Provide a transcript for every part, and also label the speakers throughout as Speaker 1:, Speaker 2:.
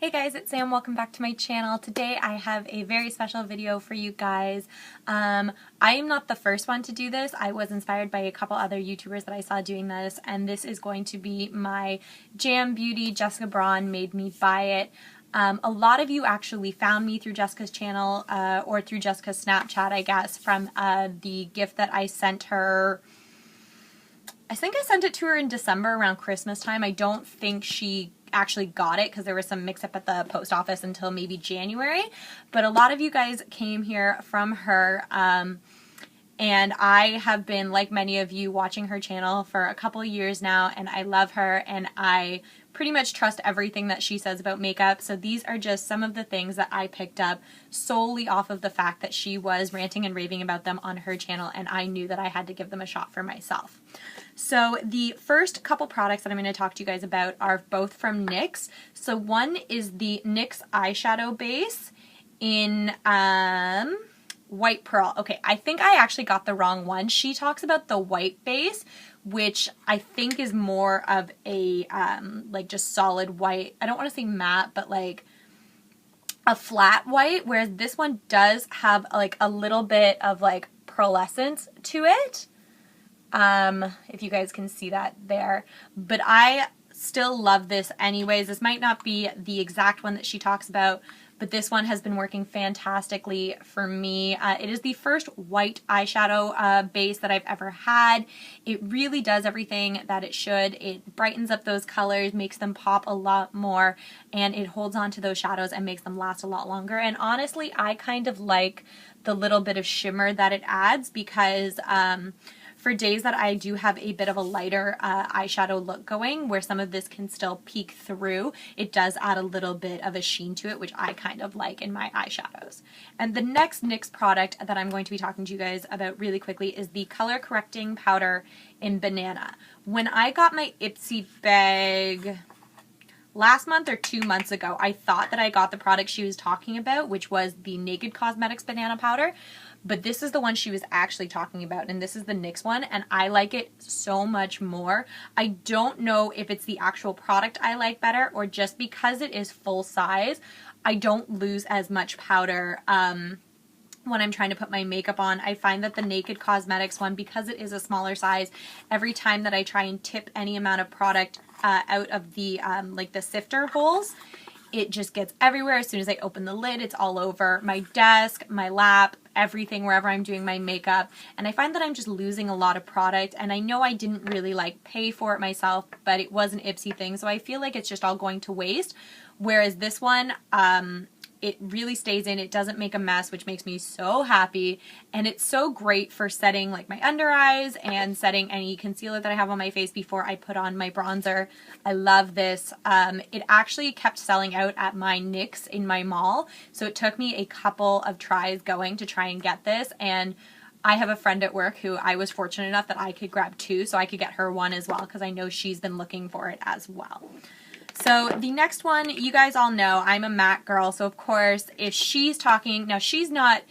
Speaker 1: Hey guys, it's Sam. Welcome back to my channel. Today I have a very special video for you guys. I am not the first one to do this. I was inspired by a couple other YouTubers that I saw doing this, and this is going to be my JAMBeauty Jessica Braun Made Me Buy It. A lot of you actually found me through Jessica's channel or through Jessica's Snapchat, I guess, from the gift that I sent her. I think I sent it to her in December around Christmas time. I don't think she actually got it because there was some mix-up at the post office until maybe January. But a lot of you guys came here from her, and I have been, like many of you, watching her channel for a couple of years now, and I love her, and I pretty much trust everything that she says about makeup. So these are just some of the things that I picked up solely off of the fact that she was ranting and raving about them on her channel, and I knew that I had to give them a shot for myself. So the first couple products that I'm going to talk to you guys about are both from NYX. So one is the NYX Eyeshadow Base in White Pearl. Okay, I think I actually got the wrong one. She talks about the white base, which I think is more of a like just solid white. I don't want to say matte, but like a flat white, whereas this one does have like a little bit of like pearlescence to it. If you guys can see that there, but I still love this anyways. This might not be the exact one that she talks about, but this one has been working fantastically for me. It is the first white eyeshadow base that I've ever had. It really does everything that it should. It brightens up those colors, makes them pop a lot more, and it holds on to those shadows and makes them last a lot longer. And honestly, I kind of like the little bit of shimmer that it adds because for days that I do have a bit of a lighter eyeshadow look going, where some of this can still peek through, it does add a little bit of a sheen to it, which I kind of like in my eyeshadows. And the next NYX product that I'm going to be talking to you guys about really quickly is the Color Correcting Powder in Banana. When I got my Ipsy bag last month or 2 months ago, I thought that I got the product she was talking about, which was the Naked Cosmetics Banana Powder. But this is the one she was actually talking about, and this is the NYX one, and I like it so much more. I don't know if it's the actual product I like better, or just because it is full size, I don't lose as much powder when I'm trying to put my makeup on. I find that the Naked Cosmetics one, because it is a smaller size, every time that I try and tip any amount of product out of the like the sifter holes, it just gets everywhere. As soon as I open the lid, it's all over my desk, my lap, everything, wherever I'm doing my makeup. And I find that I'm just losing a lot of product, and I know I didn't really like pay for it myself, but it was an Ipsy thing, so I feel like it's just all going to waste. Whereas this one, it really stays in. It doesn't make a mess, which makes me so happy. And it's so great for setting like my under eyes and setting any concealer that I have on my face before I put on my bronzer. I love this. It actually kept selling out at my NYX in my mall. So it took me a couple of tries going to try and get this. And I have a friend at work who I was fortunate enough that I could grab two, so I could get her one as well, because I know she's been looking for it as well. So the next one, you guys all know I'm a MAC girl, so of course if she's talking, now she's not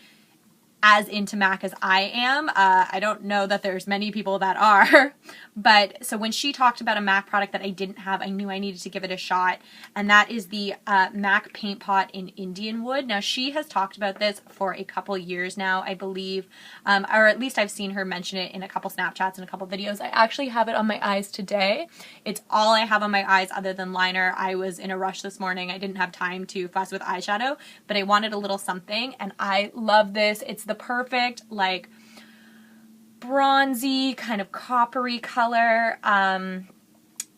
Speaker 1: as into MAC as I am. I don't know that there's many people that are, but so when she talked about a MAC product that I didn't have, I knew I needed to give it a shot, and that is the MAC Paint Pot in Indian Wood. Now she has talked about this for a couple years now, I believe, or at least I've seen her mention it in a couple Snapchats and a couple videos. I actually have it on my eyes today. It's all I have on my eyes other than liner. I was in a rush this morning. I didn't have time to fuss with eyeshadow, but I wanted a little something, and I love this. It's the perfect like bronzy kind of coppery color.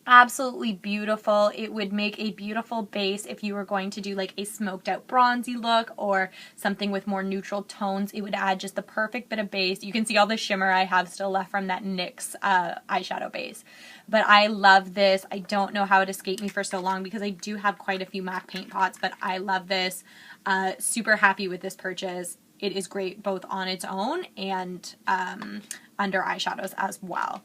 Speaker 1: Absolutely beautiful. It would make a beautiful base if you were going to do like a smoked out bronzy look or something with more neutral tones. It would add just the perfect bit of base. You can see all the shimmer I have still left from that NYX eyeshadow base. But I love this. I don't know how it escaped me for so long because I do have quite a few MAC paint pots, but I love this. Super happy with this purchase. It is great both on its own and under eyeshadows as well.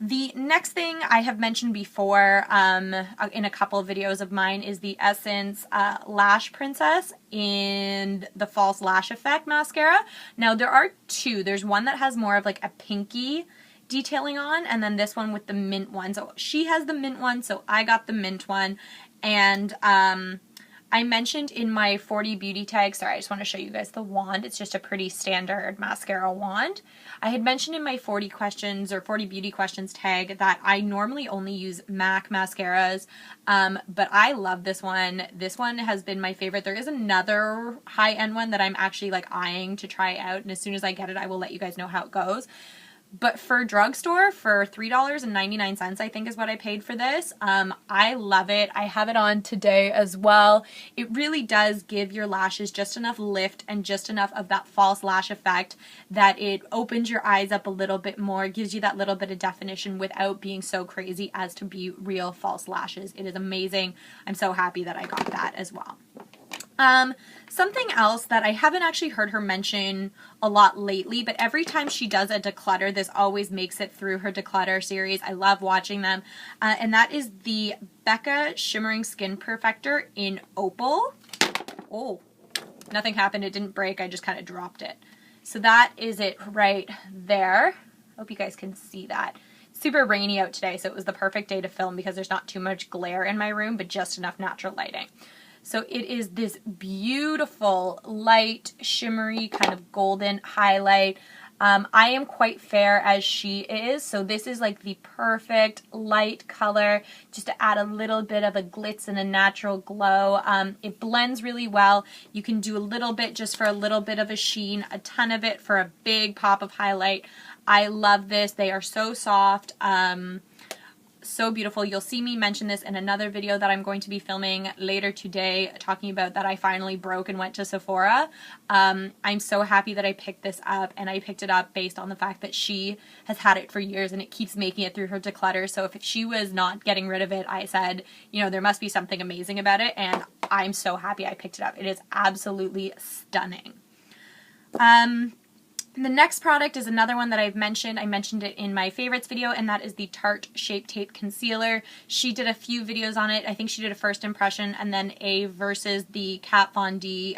Speaker 1: The next thing I have mentioned before in a couple of videos of mine is the Essence Lash Princess in the False Lash Effect mascara. Now there are two. There's one that has more of like a pinky detailing on, and then this one with the mint one. So she has the mint one, so I got the mint one, and I mentioned in my 40 beauty tag, sorry, I just want to show you guys the wand. It's just a pretty standard mascara wand. I had mentioned in my 40 questions or 40 beauty questions tag that I normally only use MAC mascaras, but I love this one. This one has been my favorite. There is another high-end one that I'm actually like eyeing to try out, and as soon as I get it, I will let you guys know how it goes. But for drugstore, for $3.99, I think is what I paid for this. I love it. I have it on today as well. It really does give your lashes just enough lift and just enough of that false lash effect that it opens your eyes up a little bit more, gives you that little bit of definition without being so crazy as to be real false lashes. It is amazing. I'm so happy that I got that as well. Something else that I haven't actually heard her mention a lot lately, but every time she does a declutter, this always makes it through her declutter series. I love watching them. And that is the Becca Shimmering Skin Perfector in Opal. Oh, nothing happened. It didn't break. I just kind of dropped it. So that is it right there. Hope you guys can see that. Super rainy out today, so it was the perfect day to film because there's not too much glare in my room, but just enough natural lighting. So it is this beautiful, light, shimmery, kind of golden highlight. I am quite fair as she is, so this is like the perfect light color just to add a little bit of a glitz and a natural glow. It blends really well. You can do a little bit just for a little bit of a sheen, a ton of it for a big pop of highlight. I love this. They are so soft. So beautiful. You'll see me mention this in another video that I'm going to be filming later today, talking about that I finally broke and went to Sephora. I'm so happy that I picked this up, and I picked it up based on the fact that she has had it for years and it keeps making it through her declutter. So if she was not getting rid of it, I said, you know, there must be something amazing about it, and I'm so happy I picked it up. It is absolutely stunning. The next product is another one that I've mentioned. I mentioned it in my favorites video, and that is the Tarte Shape Tape Concealer. She did a few videos on it. I think she did a first impression and then a versus the Kat Von D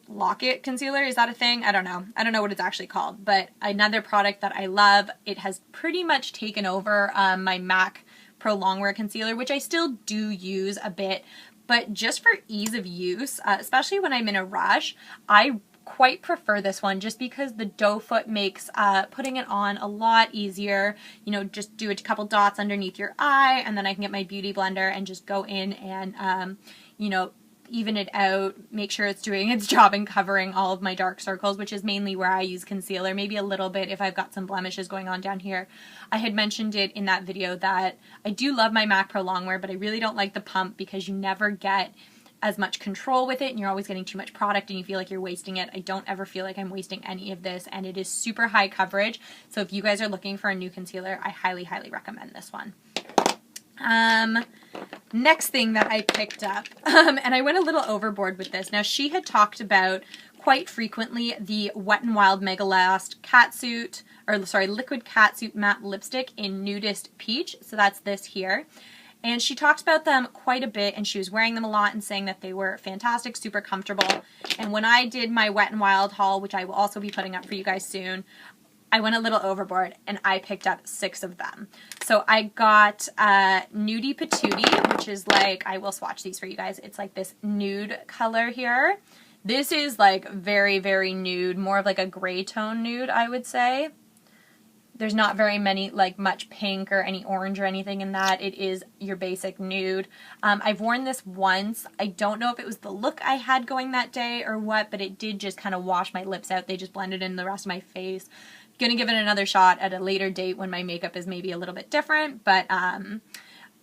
Speaker 1: Locket Concealer. Is that a thing? I don't know. I don't know what it's actually called, but another product that I love. It has pretty much taken over my MAC Pro Longwear Concealer, which I still do use a bit, but just for ease of use, especially when I'm in a rush, I quite prefer this one just because the doe foot makes putting it on a lot easier. You know, just do a couple dots underneath your eye, and then I can get my beauty blender and just go in and, you know, even it out, make sure it's doing its job and covering all of my dark circles, which is mainly where I use concealer, maybe a little bit if I've got some blemishes going on down here. I had mentioned it in that video that I do love my MAC Pro Longwear, but I really don't like the pump because you never get as much control with it, and you're always getting too much product and you feel like you're wasting it. I don't ever feel like I'm wasting any of this, and it is super high coverage. So if you guys are looking for a new concealer, I highly, highly recommend this one. Next thing that I picked up, and I went a little overboard with this. Now, she had talked about quite frequently the Wet n Wild Mega Last Catsuit, or sorry, Liquid Catsuit Matte Lipstick in Nudist Peach. So that's this here. And she talked about them quite a bit, and she was wearing them a lot and saying that they were fantastic, super comfortable. And when I did my Wet n Wild haul, which I will also be putting up for you guys soon, I went a little overboard and I picked up 6 of them. So I got Nudie Patootie, which is like, I will swatch these for you guys. It's like this nude color here. This is like very, very nude, more of like a gray tone nude, I would say. There's not very many, like much pink or any orange or anything in that. It is your basic nude. I've worn this once. I don't know if it was the look I had going that day or what, but it did just kind of wash my lips out. They just blended in the rest of my face. Gonna give it another shot at a later date when my makeup is maybe a little bit different, but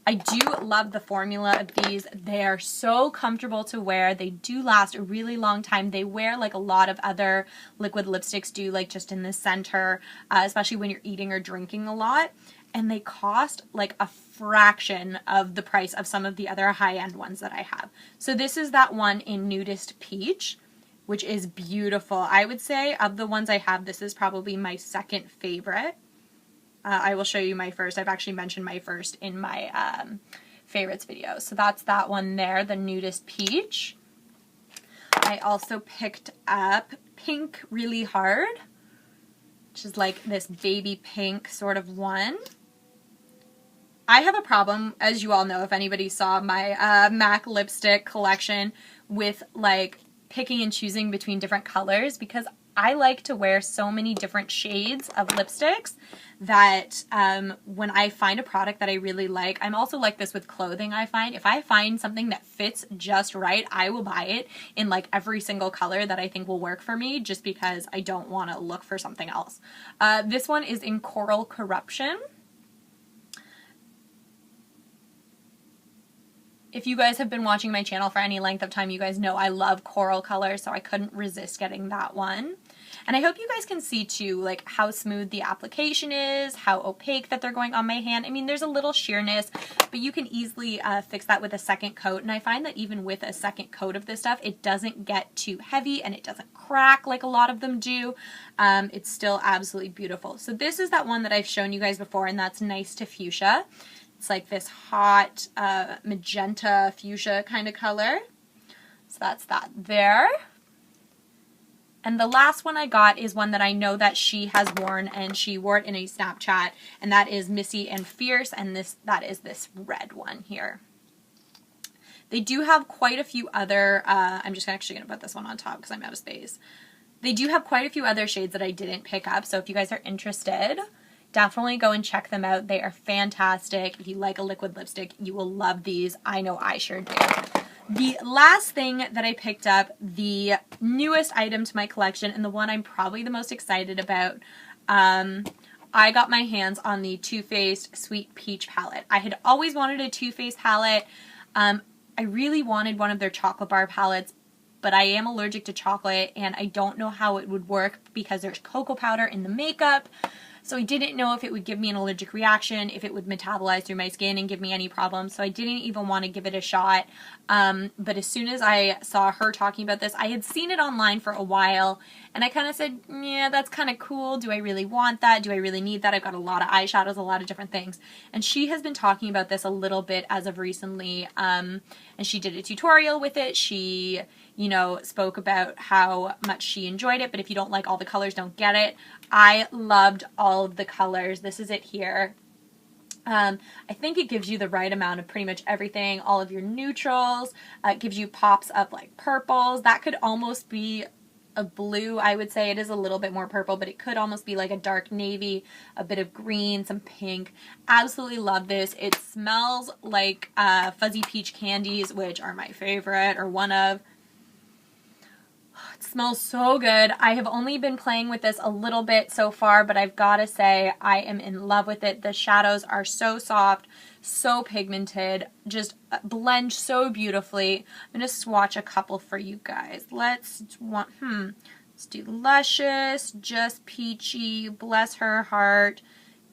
Speaker 1: I do love the formula of these. They are so comfortable to wear. They do last a really long time. They wear like a lot of other liquid lipsticks do, like just in the center, especially when you're eating or drinking a lot. And they cost like a fraction of the price of some of the other high-end ones that I have. So this is that one in Nudist Peach, which is beautiful. I would say of the ones I have, this is probably my second favorite. I will show you my first. I've actually mentioned my first in my favorites video. So that's that one there, the Nudist Peach. I also picked up Pink Really Hard, which is like this baby pink sort of one. I have a problem, as you all know, if anybody saw my MAC lipstick collection, with like picking and choosing between different colors, because I like to wear so many different shades of lipsticks that when I find a product that I really like, I'm also like this with clothing. I find if I find something that fits just right, I will buy it in like every single color that I think will work for me, just because I don't want to look for something else. This one is in Coral Corruption. If you guys have been watching my channel for any length of time, you guys know I love coral color, so I couldn't resist getting that one. And I hope you guys can see too, like how smooth the application is, how opaque that they're going on my hand. I mean, there's a little sheerness, but you can easily fix that with a second coat. And I find that even with a second coat of this stuff, it doesn't get too heavy and it doesn't crack like a lot of them do. It's still absolutely beautiful. So this is that one that I've shown you guys before, and that's Nice to Fuchsia. It's like this hot magenta fuchsia kind of color. So that's that there. And the last one I got is one that I know that she has worn, and she wore it in a Snapchat, and that is Missy and Fierce, and that is this red one here. They do have quite a few other, I'm just actually going to put this one on top because I'm out of space. They do have quite a few other shades that I didn't pick up, so if you guys are interested, definitely go and check them out. They are fantastic. If you like a liquid lipstick, you will love these. I know I sure do. The last thing that I picked up, the newest item to my collection, and the one I'm probably the most excited about, I got my hands on the Too Faced Sweet Peach palette. I had always wanted a Too Faced palette. I really wanted one of their chocolate bar palettes, but I am allergic to chocolate, and I don't know how it would work because there's cocoa powder in the makeup. So I didn't know if it would give me an allergic reaction, if it would metabolize through my skin and give me any problems. So I didn't even want to give it a shot. But as soon as I saw her talking about this, I had seen it online for a while, and I kind of said, yeah, that's kind of cool. Do I really want that? Do I really need that? I've got a lot of eyeshadows, a lot of different things. And she has been talking about this a little bit as of recently, and she did a tutorial with it. She, you know, spoke about how much she enjoyed it, but if you don't like all the colors, don't get it. I loved all of the colors. This is it here. I think it gives you the right amount of pretty much everything, all of your neutrals. It gives you pops of like purples. That could almost be a blue, I would say. It is a little bit more purple, but it could almost be like a dark navy, a bit of green, some pink. Absolutely love this. It smells like fuzzy peach candies, which are my favorite, or one of. It smells so good. I have only been playing with this a little bit so far, but I've got to say I am in love with it. The shadows are so soft, so pigmented, just blend so beautifully. I'm going to swatch a couple for you guys. Let's do Luscious, Just Peachy, Bless Her Heart,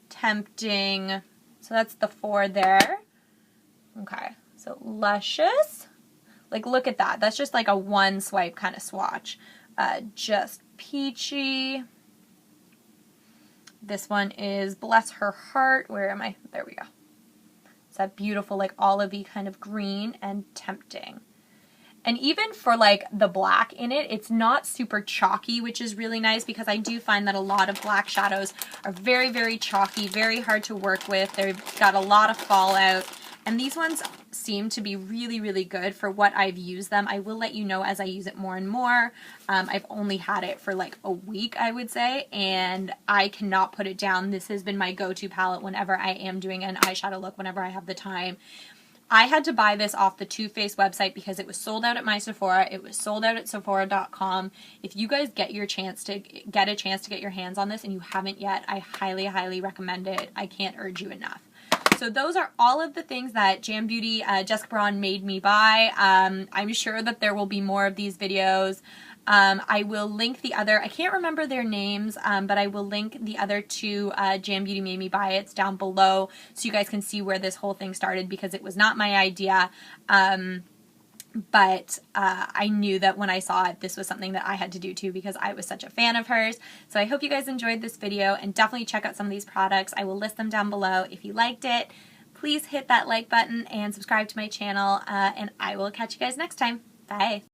Speaker 1: Tempting. So that's the 4 there. Okay, so Luscious. Like, look at that. That's just like a one swipe kind of swatch. Just Peachy. This one is Bless Her Heart. Where am I? There we go. It's that beautiful, like, olivey kind of green, and Tempting. And even for, like, the black in it, it's not super chalky, which is really nice, because I do find that a lot of black shadows are very, very chalky, very hard to work with. They've got a lot of fallout. And these ones seem to be really, really good for what I've used them. I will let you know as I use it more and more. I've only had it for like a week, I would say, and I cannot put it down. This has been my go-to palette whenever I am doing an eyeshadow look, whenever I have the time. I had to buy this off the Too Faced website because it was sold out at my Sephora. It was sold out at Sephora.com. If you guys get a chance to get your hands on this and you haven't yet, I highly, highly recommend it. I can't urge you enough. So those are all of the things that Jam Beauty, Jessica Braun made me buy. I'm sure that there will be more of these videos. I will link the other, I can't remember their names, but I will link the other 2 Jam Beauty Made Me Buy It's down below so you guys can see where this whole thing started, because it was not my idea. But I knew that when I saw it, this was something that I had to do too, because I was such a fan of hers. So I hope you guys enjoyed this video, and definitely check out some of these products. I will list them down below. If you liked it, please hit that like button and subscribe to my channel, and I will catch you guys next time. Bye!